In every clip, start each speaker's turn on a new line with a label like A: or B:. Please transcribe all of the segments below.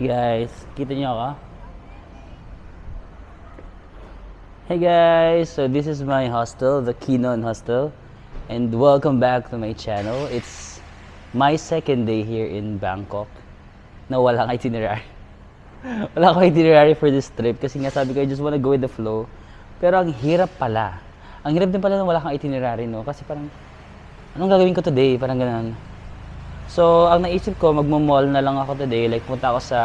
A: Hey guys, kita niyo ako? Hey guys, so this is my hostel, the Kinon Hostel, and welcome back to my channel. It's my second day here in Bangkok na walang itinerary. Wala akong itinerary for this trip kasi nga sabi ko I just wanna go with the flow. Pero ang hirap pala. Ang hirap din pala na wala kang itinerary, no? Kasi parang, anong gagawin ko today? Parang ganun. So, ang naisip ko, magmo-mall na lang ako today. Like, punta ako sa...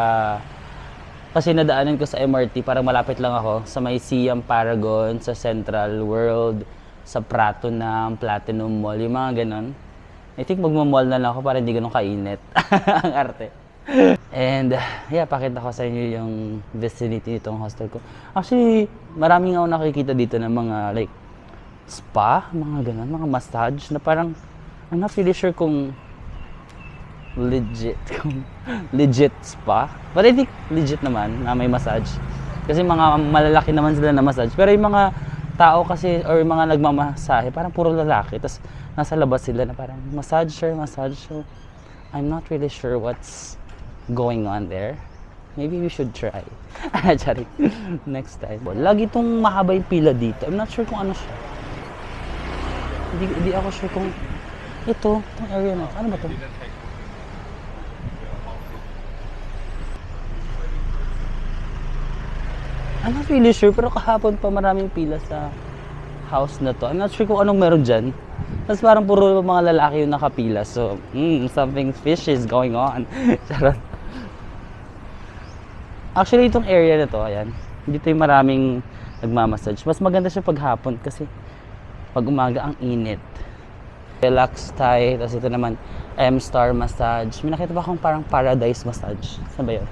A: Kasi nadaanan ko sa MRT, parang malapit lang ako. Sa may Siam Paragon, sa Central World, sa Pratunam, Platinum Mall, yung mga ganon. I think magmo-mall na lang ako para hindi ganun kainit. Ang arte. And, yeah, pakita ko sa inyo yung vicinity nitong hostel ko. Actually, maraming ako nakikita dito ng mga, like, spa, mga ganon, mga massage, na parang, I'm not really sure kung legit spa. But I think legit naman na may massage. Kasi mga malalaki naman sila na massage. Pero yung mga tao kasi or yung mga nagmamasahe, parang puro lalaki. Tapos nasa labas sila na parang massage. So I'm not really sure what's going on there. Maybe we should try. Sorry. Next time. Lagi itong mahaba yung pila dito. I'm not sure kung ano siya. Hindi ako sure kung itong area na. Ano ba ito? I'm not really sure, pero kahapon pa maraming pila sa house na to. I'm not sure kung anong meron dyan. Tapos parang puro mga lalaki yung nakapila. So, something fishy is going on. Charot. Actually, itong area na to, ayan. Dito yung maraming nagmamassage. Mas maganda siya paghapon kasi pag umaga ang init. Relax tayo. Tapos ito naman, M-Star Massage. May nakita ba akong parang Paradise Massage? Saan ba yun?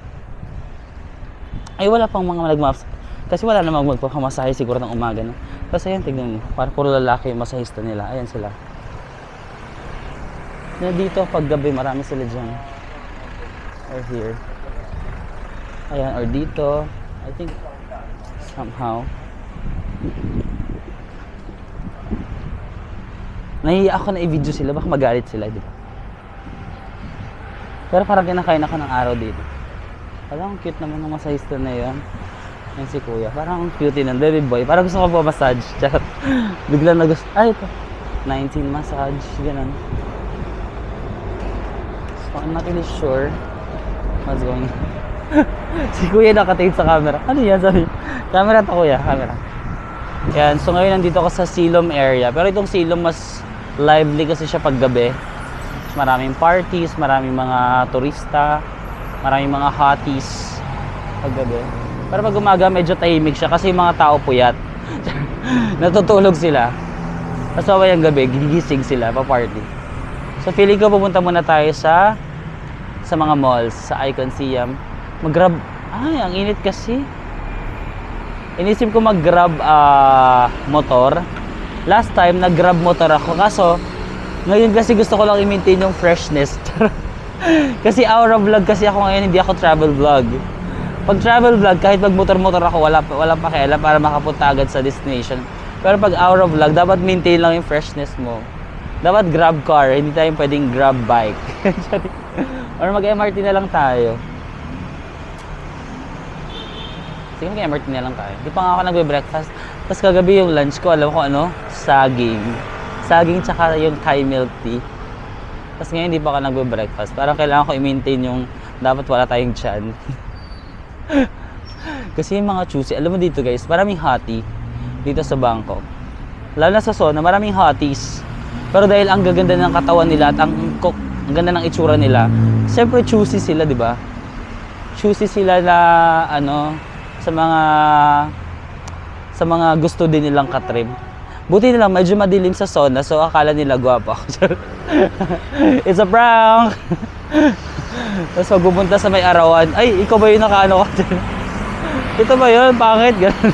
A: Ay, wala pang mga nagmamassage. Kasi wala namang magpapamasahe siguro ng umaga, no? Kasi ayan, tignan mo. Parang puro lalaki yung masahista nila. Ayan sila. Na dito, pag gabi, marami sila dyan. Or here. Ayan, or dito. I think, somehow. Nahiya ako na i-video sila. Baka magalit sila, di ba? Pero parang kinakain ako ng araw dito. Parang cute naman ng masahista na yun. Yan si kuya. Parang cutie ng baby boy. Parang gusto ko po massage. Biglang na gusto. Ay, ito. 19 massage. Ganun. So, I'm not really sure what's going on. Si kuya nakatingin sa camera. Ano yan? Sabi. Camera to kuya. Camera. Yan. So, ngayon nandito ako sa Silom area. Pero itong Silom mas lively kasi siya paggabi. Maraming parties. Maraming mga turista. Maraming mga hotties paggabi. Pero pag umaga, medyo tahimik siya kasi yung mga tao puyat. Natutulog sila. Tapos mamayang gabi, gigising sila, pa-party. So feeling ko pupunta muna tayo sa mga malls, sa Icon Siam. Mag-grab, ay, ang init kasi. Inisip ko mag-grab motor. Last time, nag-grab motor ako. Kaso, ngayon kasi gusto ko lang i-maintain yung freshness. Kasi aura vlog kasi ako ngayon, hindi ako travel vlog. Pag travel vlog, kahit pag motor-motor ako, wala pakialam para makapunta agad sa destination. Pero pag aura vlog, dapat maintain lang yung freshness mo. Dapat grab car, hindi tayo pwedeng grab bike. Or mag-MRT na lang tayo. Sige, mag-MRT na lang tayo. Di pa nga ako nagbe-breakfast. Tapos kagabi yung lunch ko, alam ko ano? Saging. Saging tsaka yung Thai milk tea. Tapos ngayon hindi pa ako nagbe-breakfast. Parang kailangan ko i-maintain yung dapat wala tayong tiyan. Kasi yung mga choosy, alam mo dito guys, maraming hottie dito sa Bangkok. Lalo na sa Sona, maraming hotties. Pero dahil ang gaganda ng katawan nila at ang ganda ng itsura nila, siyempre choosy sila, di ba? Choosy sila na ano sa mga gusto din nilang katrib. Buti nilang medyo madilim sa Sona, so akala nila gwapo ako. It's a prank! Tapos magpupunta sa may arawan, ay, ikaw ba yung nakaano ka dyan? Ito ba yun? Pangit? Ganun.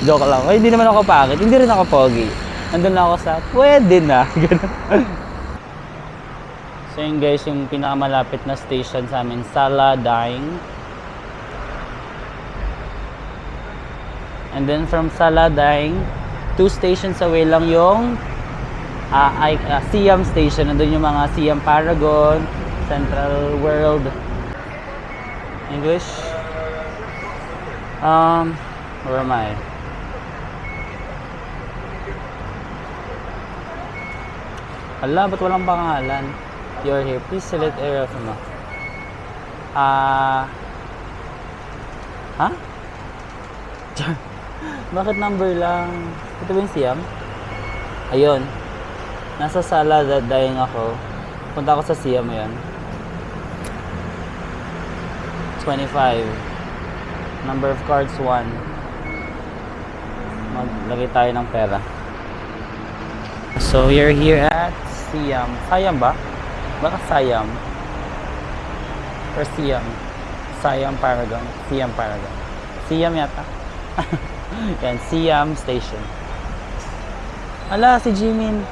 A: Joke lang. Ay, hindi naman ako pangit. Hindi rin ako pogi. Nandun na ako sa, pwede na. Ganun. So yun guys, yung pinakamalapit na station sa amin, Saladaing. And then from Saladaing, 2 stations away lang yung Siam Station. Nandun yung mga Siam Paragon, Central World. English? Where am I? Hala, ba't walang pangalan? You're here. Please select area from ha? Bakit number lang? Ito ba yung Siam? Ayun. Nasa sala, dying ako. Punta ako sa Siam yun. 25. Number of cards, 1. Maglagay tayo ng pera. So, we're here at Siam. Siam ba? Baka Siam. Or Siam. Siam Paragon. Siam Paragon. Siam yata. Yan, Siam Station. Ala, si Jimin.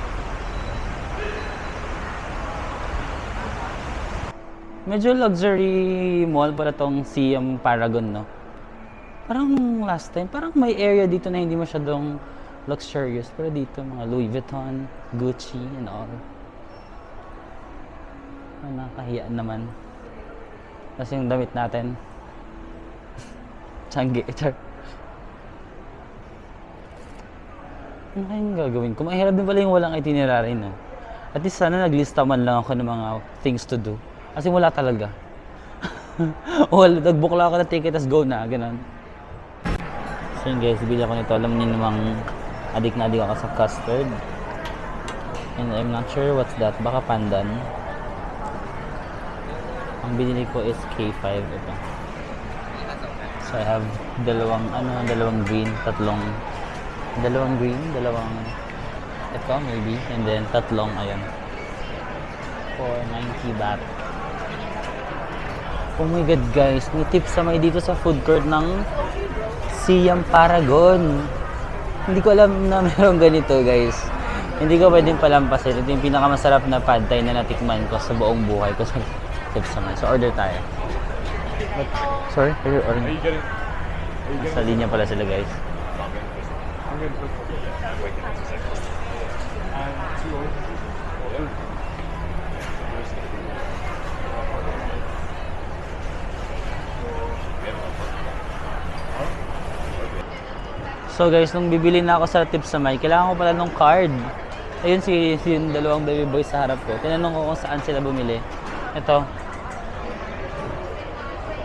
A: Medyo luxury mall pala tong Siam Paragon, no? Parang last time, parang may area dito na hindi masyadong luxurious. Pero dito, mga Louis Vuitton, Gucci, and all. Nakakahiyaan naman. Kasi yung damit natin. Tiyangge, char. Ano kayong gagawin ko? Mahirap din pala yung walang itinerary, no? At least sana naglista man lang ako ng mga things to do. Kasi wala talaga. Nag-book lang ako ng ticket, tas go na, ganun. So yun guys, bili ako nito. Alam niyo namang adik na adik ako sa custard. And I'm not sure what's that. Baka pandan. Ang binili ko is K5. Ito. So I have dalawang green, dalawang green, ito maybe, and then tatlong, ayan. For 90 baht. Oh my god guys, may tips sa may dito sa food court ng Siam Paragon. Hindi ko alam na meron ganito guys. Hindi ko pwedeng palampasin. Ito yung pinakamasarap na pad thai na natikman ko sa buong buhay ko sa tips sa may. So order tayo. But, sorry, order. Nasa linya pala sila guys. So guys, nung bibili na ako sa tips sa may, kailangan ko pala ng card. Ayun yung dalawang baby boys sa harap ko. Tinanong ko kung saan sila bumili. Ito.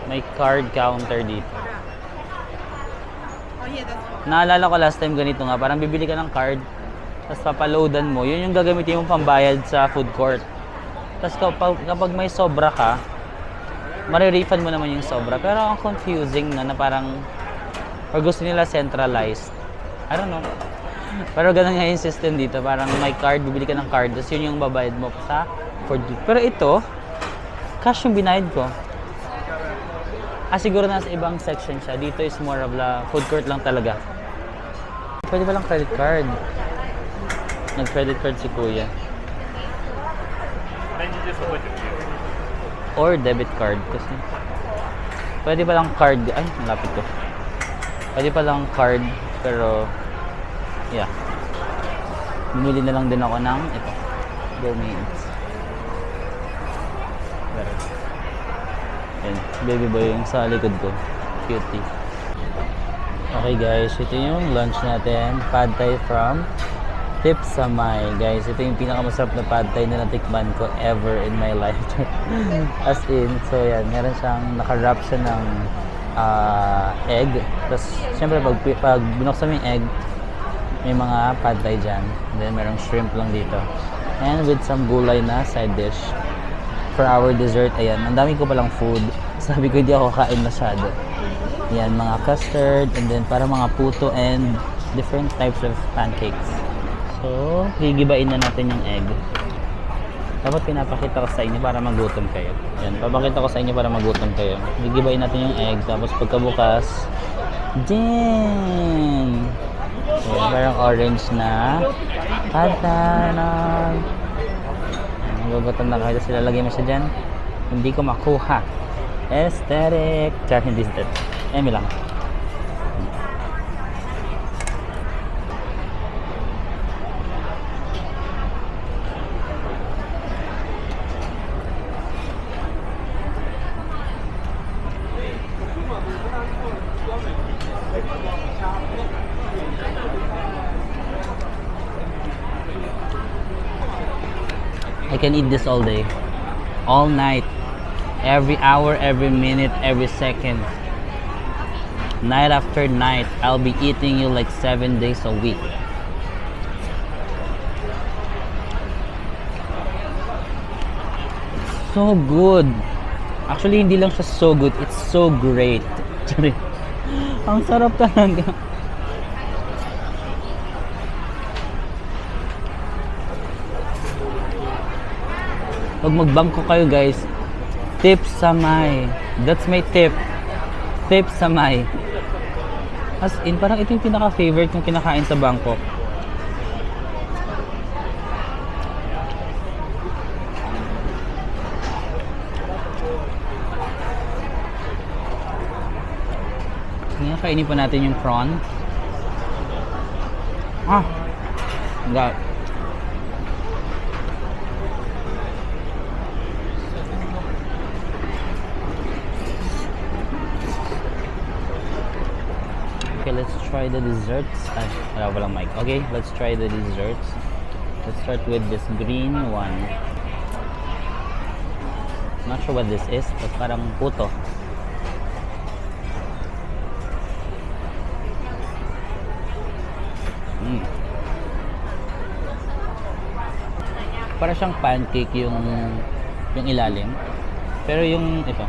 A: May card counter dito. Naalala ko last time ganito nga, parang bibili ka ng card, tapos papaloadan mo, yun yung gagamitin mong pambayad sa food court. Tapos kapag may sobra ka, marirefund mo naman yung sobra. Pero ang confusing na parang, or gusto nila centralized. I don't know. Pero ganun nga yung system dito, parang may card, bibili ka ng card, tapos yun yung babayad mo sa food. Pero ito, cash yung binayad ko. Siguro nasa ibang section siya. Dito is more of the food court lang talaga. Pwede ba lang credit card? Nag-credit card si kuya. Or debit card kasi. Pwede ba lang card? Ay, malapit ko. Pwede pa lang card, pero yeah. Bumili na lang din ako ng ito. Domains. Ayan, baby boy yung sa likod ko. Cutie. Okay guys, ito yung lunch natin. Pad thai from Tips sa May. Guys, ito yung pinakamasarap na pad thai na natikman ko ever in my life. As in, so yan, meron siyang naka-wrap siya ng egg. Tapos, syempre, pag binuksan mo yung egg, may mga pad thai dyan. And then, merong shrimp lang dito. And with some gulay na side dish. For our dessert, ayan. Ang dami ko palang food. Sabi ko, hindi ako kain masyado. Yan, mga custard. And then, para mga puto and different types of pancakes. So, gigibain na natin yung egg. Dapat pinapakita ko sa inyo para magutom kayo. Yan, papakita ko sa inyo para magutom kayo. Gigibain natin yung egg, tapos pagkabukas, din! Yan, parang orange na. Tatanang! Magugutom na kayo, tapos ilalagay mo siya dyan. Hindi ko makuha. Aesthetic! Char, hindi aesthetic. Emi lang. can eat this all day. All night. Every hour, every minute, every second. Night after night, I'll be eating you like 7 days a week. So good. Actually, hindi lang siya so good. It's so great. Ang sarap talaga. Pag magbangko kayo guys, tip sa may. That's my tip. Tip sa may. As in, parang ito yung pinaka-favorite kong kinakain sa Bangkok. Ngayon, kainin pa natin yung prawn. God. Okay, let's try the desserts. Wala walang mic. Okay, let's try the desserts. Let's start with this green one. Not sure what this is, but parang puto. Para siyang pancake yung ilalim. Pero yung ito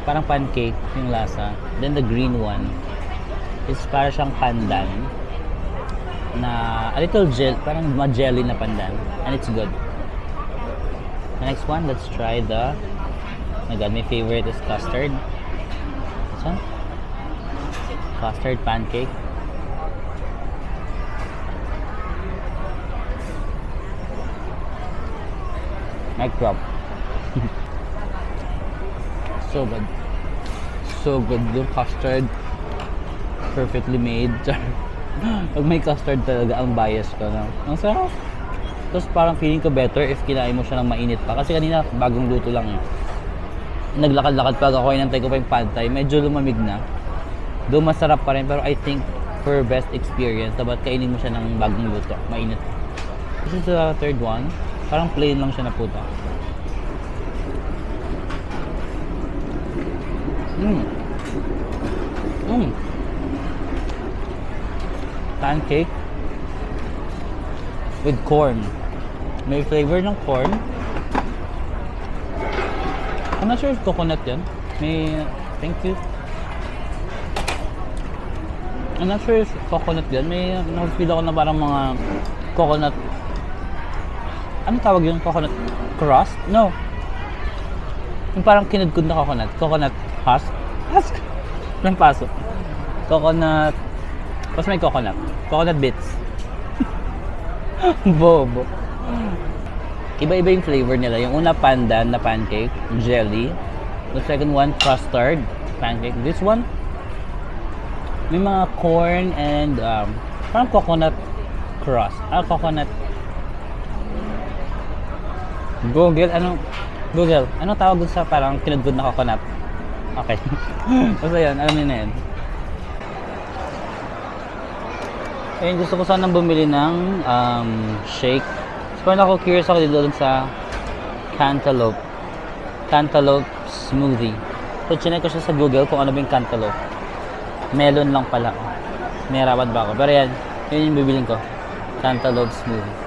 A: parang pancake yung lasa. Then the green one is para siyang pandan na a little gel, parang ma-jelly na pandan, and it's good. The next one, let's try the, oh my god, my favorite is custard. This one, custard pancake. Mic drop. So good. So good. Yung custard, perfectly made. Pag may custard talaga, ang bias ko. No? Ang sarap. Tapos parang feeling ko better if kinain mo siya ng mainit pa. Kasi kanina, bagong luto lang eh. Naglakad-lakad pa ako, inantay ko pa yung pad thai. Medyo lumamig na. Doon masarap pa rin, pero I think for best experience, dapat kainin mo siya ng bagong luto. Mainit. This is the third one. Parang plain lang siya na puto. Pancake with corn. May flavor ng corn. I'm not sure if coconut yan. Thank you. I'm not sure if coconut yan. May nakapil ako na parang mga coconut. Ano tawag yung coconut crust? No. Yung parang kinudkod na coconut. Coconut husk. Husk. Walang paso. Coconut. Tapos may coconut. Coconut bits. Bobo. Iba-iba yung flavor nila. Yung una, pandan na pancake, jelly. The second one, custard pancake. This one, may mga corn and parang coconut crust. Coconut. Google, anong tawag dun sa parang kinudkod na coconut? Okay. Basta yun, alam niyo na yun. Ayun, gusto ko sanang bumili ng shake. So, parang ako curious ako dito dun sa cantaloupe smoothie. So, chinek ko siya sa Google kung ano ba yung cantaloupe. Melon lang pala. May harapan ba ako? Pero yan, yun yung bibiling ko. Cantaloupe smoothie.